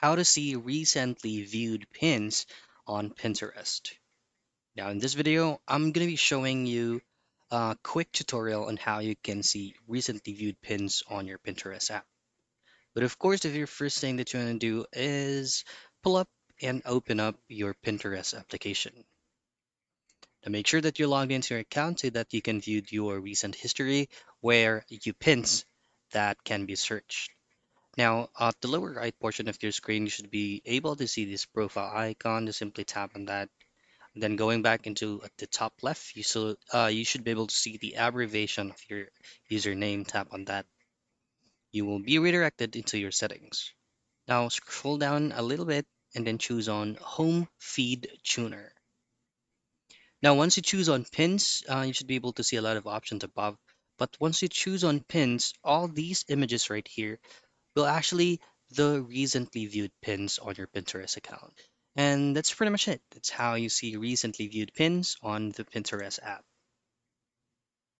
how to see recently viewed pins on Pinterest. Now, in this video, I'm going to be showing you a quick tutorial on how you can see recently viewed pins on your Pinterest app. But of course, if your first thing that you want to do is pull up and open up your Pinterest application. Now, make sure that you log into your account so that you can view your recent history where you pins that can be searched. Now, at the lower right portion of your screen, you should be able to see this profile icon. Just simply tap on that. Then going back into at the top left, you should be able to see the abbreviation of your username. Tap on that. You will be redirected into your settings. Now scroll down a little bit and then choose on Home Feed Tuner. Now once you choose on pins, you should be able to see a lot of options above. But once you choose on pins, all these images right here will actually the recently viewed pins on your Pinterest account. And that's pretty much it. That's how you see recently viewed pins on the Pinterest app.